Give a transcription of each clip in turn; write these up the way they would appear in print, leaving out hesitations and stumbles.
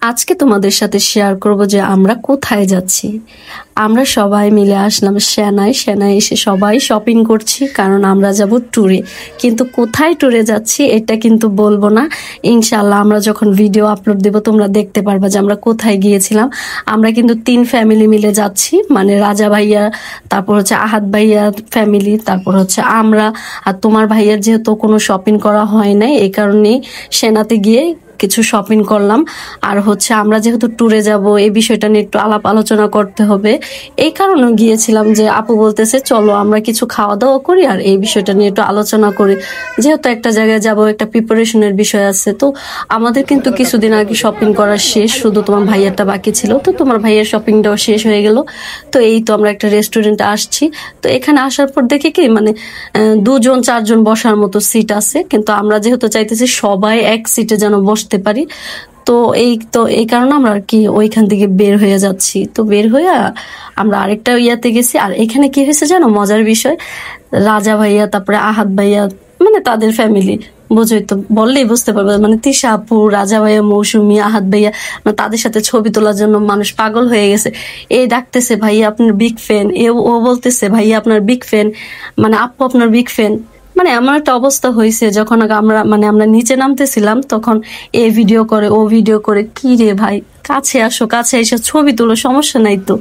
আজকে তোমাদের সাথে শেয়ার করব যে আমরা কোথায় যাচ্ছি। আমরা সবাই মিলে আসলাম সেনায় এসে সবাই শপিং করছি, কারণ আমরা যাব ট্যুরে। কিন্তু কোথায় ট্যুরে যাচ্ছি এটা কিন্তু বলবো না, ইনশাল্লাহ আমরা যখন ভিডিও আপলোড দেব তোমরা দেখতে পারবা যে আমরা কোথায় গিয়েছিলাম। আমরা কিন্তু 3 ফ্যামিলি মিলে যাচ্ছি, মানে রাজা ভাইয়া, তারপর হচ্ছে আহাদ ভাইয়ার ফ্যামিলি, তারপর হচ্ছে আমরা। আর তোমার ভাইয়ার যেহেতু কোনো শপিং করা হয় নাই, এই কারণেই সেনাতে গিয়ে কিছু শপিং করলাম। আর হচ্ছে আমরা যেহেতু ট্যুরে যাব এই বিষয়টা নিয়ে একটু আলাপ আলোচনা করতে হবে, এই কারণে গিয়েছিলাম যে আপু বলতেছে চলো আমরা কিছু খাওয়া দাওয়া করি আর এই বিষয়টা নিয়ে একটু আলোচনা করি, যেহেতু একটা জায়গায় যাব একটা প্রিপারেশনের বিষয় আছে। তো আমাদের কিন্তু কিছুদিন আগে শপিং করা শেষ, শুধু তোমার ভাইয়ারটা বাকি ছিল, তো তোমার ভাইয়ের শপিংটাও শেষ হয়ে গেল। তো এই তো আমরা একটা রেস্টুরেন্টে আসছি। তো এখানে আসার পর দেখে কি মানে 2-4 জন বসার মতো সিট আছে, কিন্তু আমরা যেহেতু চাইতেছি সবাই এক সিটে যেন বসতে পারি, তো এই কারণে আমরা আর কি ওইখান থেকে বের হয়ে যাচ্ছি। তো বের হয়ে আমরা আরেকটা ইয়াতে গেছি। আর এখানে কি হয়েছে জানো, মজার বিষয়, রাজা ভাইয়া তারপরে আহাদ ভাইয়া, মানে তাদের ফ্যামিলি, বোঝোই তো, বললেই বুঝতে পারবে, মানে তিশা আপু, রাজা ভাইয়া, মৌসুমী, আহাদ ভাইয়া, মানে তাদের সাথে ছবি তোলার জন্য মানুষ পাগল হয়ে গেছে। এই ডাকতেছে ভাইয়া আপনার বিগ ফ্যান, ও বলতেছে ভাইয়া আপনার বিগ ফ্যান, মানে আপু আপনার বিগ ফ্যান। মানে এমন একটা অবস্থা হয়েছে, যখন আমরা নিচে নামতেছিলাম তখন এ ভিডিও করে ও ভিডিও করে, কি রে ভাই কাছে আসো, কাছে এসে ছবি তুলো, সমস্যা নাই তো।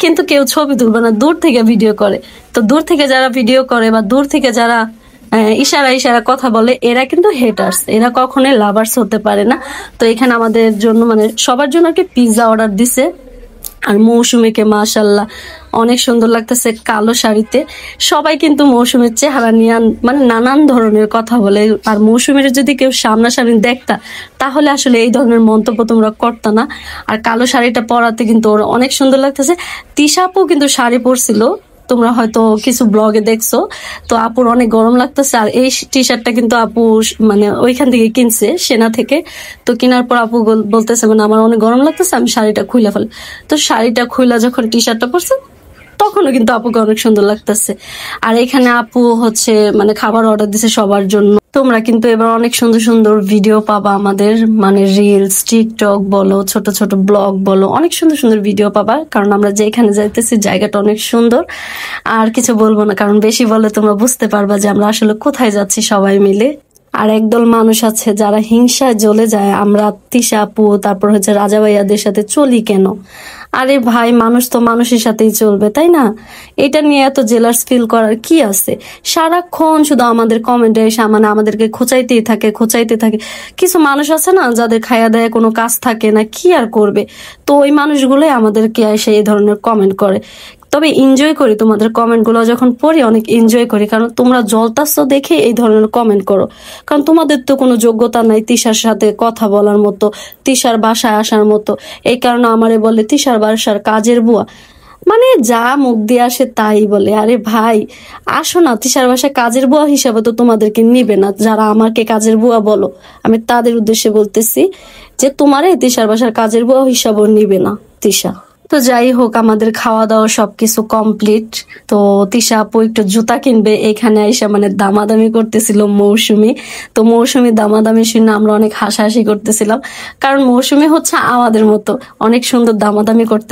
কিন্তু কেউ ছবি তুলবে না, দূর থেকে ভিডিও করে। তো দূর থেকে যারা ভিডিও করে বা দূর থেকে যারা ইশারা কথা বলে, এরা কিন্তু হেটার্স, এরা কখনোই লাভার্স হতে পারে না। তো এখানে আমাদের জন্য মানে সবার জন্য আর কি পিৎজা অর্ডার দিছে। আর মৌসুমীকে মাশাল্লাহ অনেক সুন্দর লাগতেছে কালো শাড়িতে। সবাই কিন্তু মৌসুমীর চেহারা নিয়ে মানে নানান ধরনের কথা বলে, আর মৌসুমীর যদি কেউ সামনাসামনি দেখতা তাহলে আসলে এই ধরনের মন্তব্য তোমরা করতা না। আর কালো শাড়িটা পরাতে কিন্তু ওর অনেক সুন্দর লাগতেছে। তিশা আপু কিন্তু শাড়ি পরছিল, তোমরা হয়তো কিছু ব্লগে দেখছো। তো আপুর অনেক গরম লাগতেছে, আর এই টি শার্টটা কিন্তু আপু মানে ওইখান থেকে কিনছে, সেনা থেকে। তো কেনার পর আপু বলতেছে মানে আমার অনেক গরম লাগতেছে, আমি শাড়িটা খুলে ফেলি। তো শাড়িটা খুলে যখন টি শার্টটা পরছে তখনও কিন্তু আপুকে অনেক সুন্দর লাগতেছে। আর এখানে আপু হচ্ছে মানে খাবার অর্ডার দিছে সবার জন্য। তোমরা কিন্তু এবার অনেক সুন্দর সুন্দর ভিডিও পাবা আমাদের, মানে রিলস, টিকটক বলো, ছোট ছোট ব্লগ বলো, অনেক সুন্দর সুন্দর ভিডিও পাবা, কারণ আমরা যেখানে যাইতেছি জায়গাটা অনেক সুন্দর। আর কিছু বলবো না, কারণ বেশি বলে তোমরা বুঝতে পারবা যে আমরা আসলে কোথায় যাচ্ছি সবাই মিলে। আর একদল মানুষ আছে যারা হিংসায় জ্বলে যায় আমরা তিশা আপু তারপর হচ্ছে রাজা ভাইয়াদের সাথে চলি কেন। আরে ভাই, মানুষ তো মানুষের সাথেই চলবে, তাই না? এটা নিয়ে এত জেলার্স ফিল করার কি আছে? সারাক্ষণ শুধু আমাদের কমেন্টে এসে মানে আমাদেরকে খোঁচাইতে থাকে। কিছু মানুষ আছে না যাদের খায়া দেয় কোনো কাজ থাকে না, কি আর করবে। তো ওই মানুষগুলোই আমাদেরকে এসে এই ধরনের কমেন্ট করে। তবে এনজয় করি তোমাদের কমেন্ট গুলো যখন পড়ি, অনেক এনজয় করি, কারণ তোমরা জ্বলতাচ্ছ দেখে এই ধরনের কমেন্ট করো। কারণ তোমাদের তো কোনো যোগ্যতা নাই তিশার সাথে কথা বলার মতো, তিশার বাসায় আসার মতো। এই কারণে আমারে বলে তিশার বাসার কাজের বুয়া, মানে যা মুখ দিয়ে আসে তাই বলে। আরে ভাই আসো না, তিশার বাসায় কাজের বুয়া হিসাবে তো তোমাদেরকে নিবে না। যারা আমাকে কাজের বুয়া বলো, আমি তাদের উদ্দেশ্যে বলতেছি যে তোমারে তিশার বাসার কাজের বুয়া হিসাবেও নিবে না তিশা। তো যাই হোক, আমাদের খাওয়া দাওয়া সবকিছু কমপ্লিট। তো তিশা আপু একটু জুতা কিনবে, এখানে এসে মানে দামাদামি করতেছিল মৌসুমী। তো মৌসুমী দামাদামি শুনে আমরা অনেক হাসাহাসি করতেছিলাম, কারণ মৌসুমী হচ্ছে আমাদের মতো অনেক সুন্দর দামাদামি করতে।